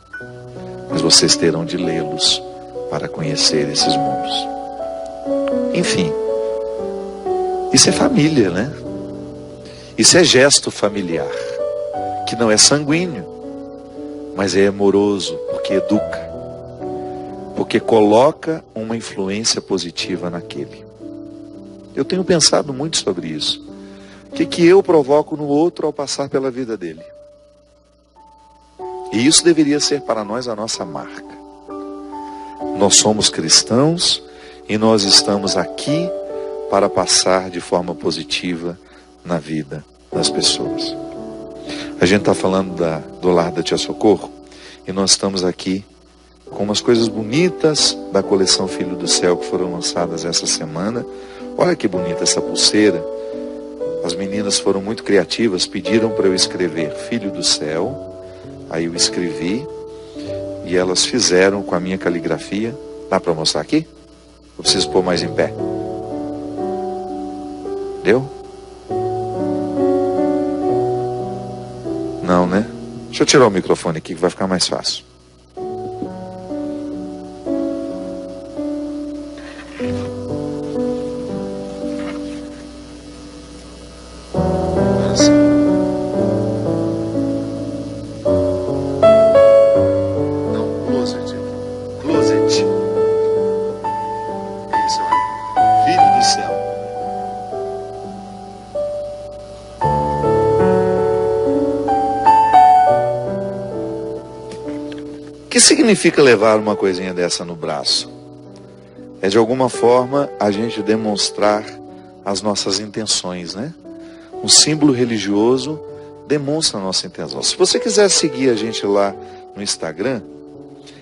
mas vocês terão de lê-los para conhecer esses mundos. Enfim, isso é família, né? Isso é gesto familiar, que não é sanguíneo, mas é amoroso, porque educa, porque coloca uma influência positiva naquele. Eu tenho pensado muito sobre isso. O que eu provoco no outro ao passar pela vida dele? E isso deveria ser para nós a nossa marca. Nós somos cristãos e nós estamos aqui para passar de forma positiva na vida das pessoas. A gente está falando do Lar da Tia Socorro e nós estamos aqui com umas coisas bonitas da coleção Filho do Céu que foram lançadas essa semana. Olha que bonita essa pulseira. As meninas foram muito criativas, pediram para eu escrever Filho do Céu. Aí eu escrevi e elas fizeram com a minha caligrafia. Dá para mostrar aqui? Eu preciso pôr mais em pé. Deu? Não, né? Deixa eu tirar o microfone aqui que vai ficar mais fácil. O que significa levar uma coisinha dessa no braço? É de alguma forma a gente demonstrar as nossas intenções, né? um símbolo religioso, demonstra a nossa intenção. Se você quiser seguir a gente lá no Instagram,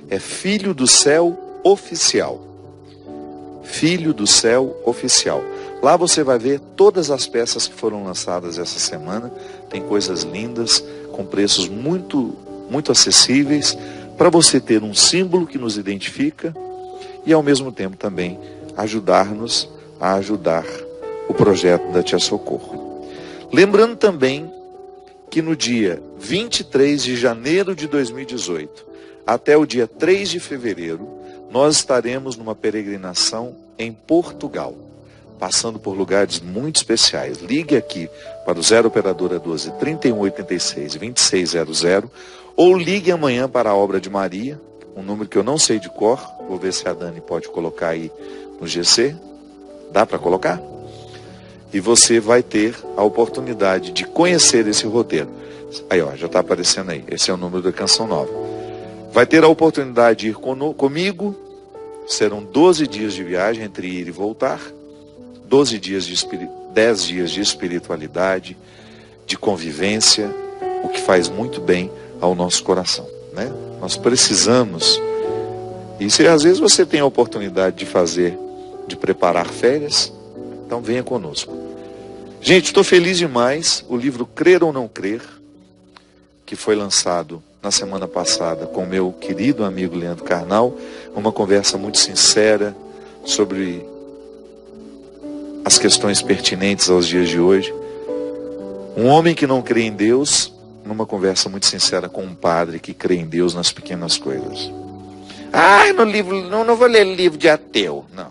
é Filho do Céu Oficial. Filho do Céu Oficial. Lá você vai ver todas as peças que foram lançadas essa semana. Tem coisas lindas, com preços muito acessíveis, para você ter um símbolo que nos identifica e ao mesmo tempo também ajudar-nos a ajudar o projeto da Tia Socorro. Lembrando também que no dia 23 de janeiro de 2018 até o dia 3 de fevereiro, nós estaremos numa peregrinação em Portugal, passando por lugares muito especiais. Ligue aqui para o 0 operadora 12 3186 2600 ou ligue amanhã para a Obra de Maria, um número que eu não sei de cor, vou ver se a Dani pode colocar aí no GC. Dá para colocar? E você vai ter a oportunidade de conhecer esse roteiro. Aí, ó, já está aparecendo aí. Esse é o número da Canção Nova. Vai ter a oportunidade de ir comigo. Serão 12 dias de viagem entre ir e voltar. 10 dias de espiritualidade, de convivência, o que faz muito bem ao nosso coração, né? Nós precisamos, e se às vezes você tem a oportunidade de preparar férias, então venha conosco. Gente, estou feliz demais. O livro Crer ou Não Crer, que foi lançado na semana passada com meu querido amigo Leandro Carnal, uma conversa muito sincera sobre as questões pertinentes aos dias de hoje. Um homem que não crê em Deus, numa conversa muito sincera com um padre que crê em Deus nas pequenas coisas. Não vou ler livro de ateu. Não.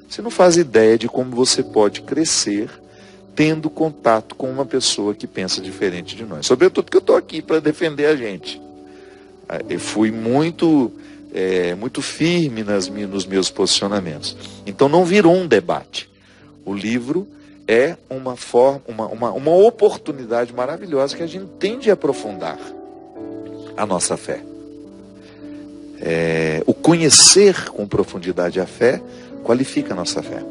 Você não faz ideia de como você pode crescer tendo contato com uma pessoa que pensa diferente de nós. Sobretudo que eu estou aqui para defender a gente. Eu fui muito firme nos meus posicionamentos. Então não virou um debate. O livro é uma oportunidade maravilhosa que a gente tem de aprofundar a nossa fé. O conhecer com profundidade a fé qualifica a nossa fé.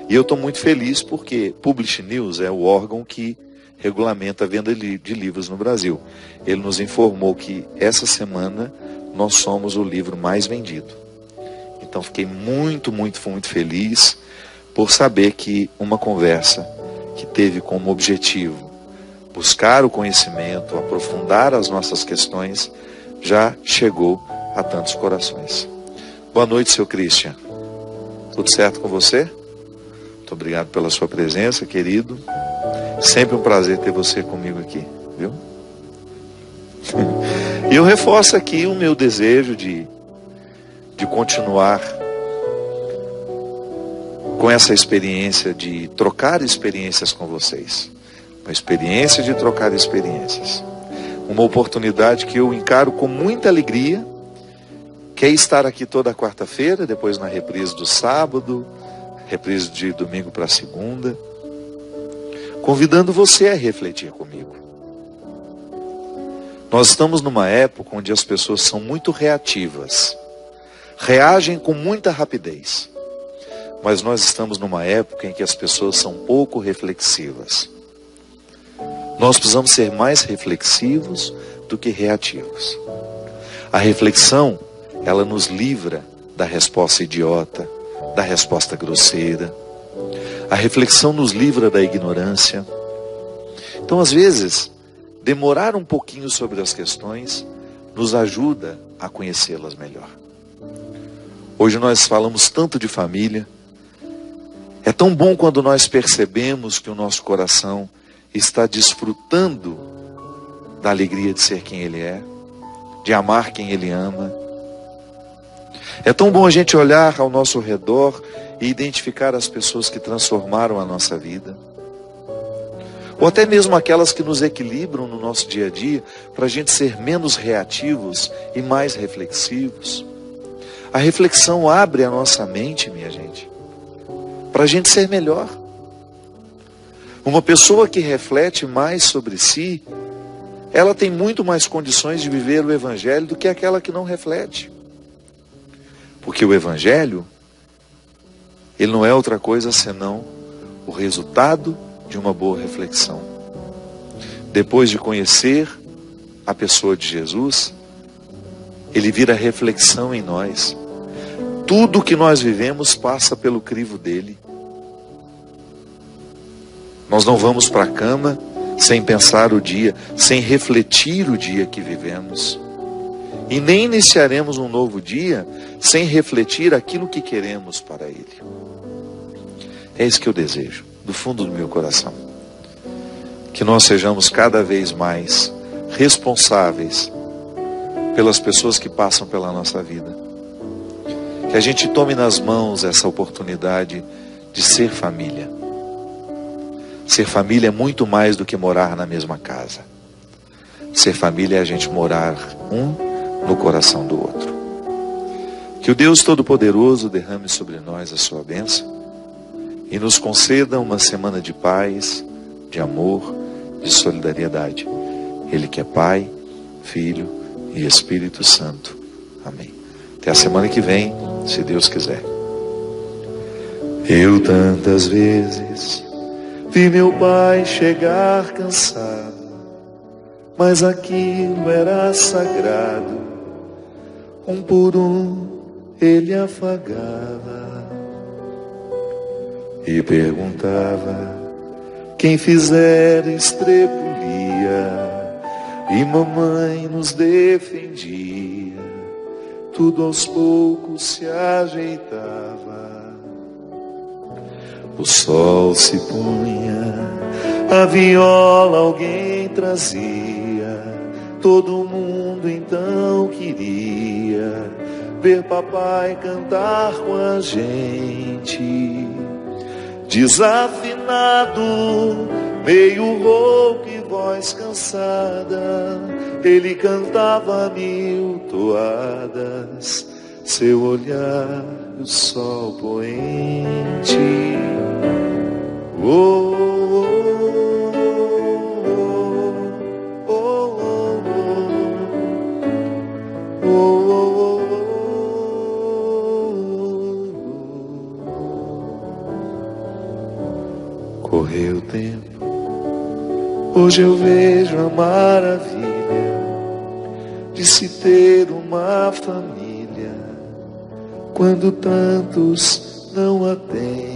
E eu estou muito feliz porque Publish News é o órgão que regulamenta a venda de livros no Brasil. Ele nos informou que essa semana nós somos o livro mais vendido. Então fiquei muito feliz por saber que uma conversa que teve como objetivo buscar o conhecimento, aprofundar as nossas questões, já chegou a tantos corações. Boa noite, seu Christian. Tudo certo com você? Muito obrigado pela sua presença, querido. Sempre um prazer ter você comigo aqui, viu? E eu reforço aqui o meu desejo de continuar com essa experiência de trocar experiências com vocês. Uma experiência de trocar experiências. Uma oportunidade que eu encaro com muita alegria, que é estar aqui toda quarta-feira, depois na reprise do sábado, reprise de domingo para segunda, convidando você a refletir comigo. Nós estamos numa época onde as pessoas são muito reativas, reagem com muita rapidez. Mas nós estamos numa época em que as pessoas são pouco reflexivas. Nós precisamos ser mais reflexivos do que reativos. A reflexão, ela nos livra da resposta idiota, da resposta grosseira. A reflexão nos livra da ignorância. Então, às vezes, demorar um pouquinho sobre as questões nos ajuda a conhecê-las melhor. Hoje nós falamos tanto de família. É tão bom quando nós percebemos que o nosso coração está desfrutando da alegria de ser quem Ele é, de amar quem Ele ama. É tão bom a gente olhar ao nosso redor e identificar as pessoas que transformaram a nossa vida. Ou até mesmo aquelas que nos equilibram no nosso dia a dia, para a gente ser menos reativos e mais reflexivos. A reflexão abre a nossa mente, minha gente, para a gente ser melhor. Uma pessoa que reflete mais sobre si, ela tem muito mais condições de viver o Evangelho do que aquela que não reflete. Porque o Evangelho, ele não é outra coisa senão o resultado de uma boa reflexão. Depois de conhecer a pessoa de Jesus, ele vira reflexão em nós. Tudo que nós vivemos passa pelo crivo dele. Nós não vamos para a cama sem pensar o dia, sem refletir o dia que vivemos. E nem iniciaremos um novo dia sem refletir aquilo que queremos para ele. É isso que eu desejo, do fundo do meu coração. Que nós sejamos cada vez mais responsáveis pelas pessoas que passam pela nossa vida. Que a gente tome nas mãos essa oportunidade de ser família. Ser família é muito mais do que morar na mesma casa. Ser família é a gente morar um no coração do outro. Que o Deus Todo-Poderoso derrame sobre nós a sua bênção e nos conceda uma semana de paz, de amor, de solidariedade. Ele que é Pai, Filho e Espírito Santo. Amém. Até a semana que vem, se Deus quiser. Eu tantas vezes vi meu pai chegar cansado, mas aquilo era sagrado. Um por um ele afagava e perguntava quem fizera estrepulia, e mamãe nos defendia. Tudo aos poucos se ajeitava. O sol se punha, a viola alguém trazia. Todo mundo então queria ver papai cantar com a gente. Desafinado, meio rouco e voz cansada, ele cantava 1000 toadas. Seu olhar, o sol poente. Oh, oh, oh, oh, oh, oh. Correu o tempo, hoje eu vejo a maravilha de se ter uma família, quando tantos não a têm.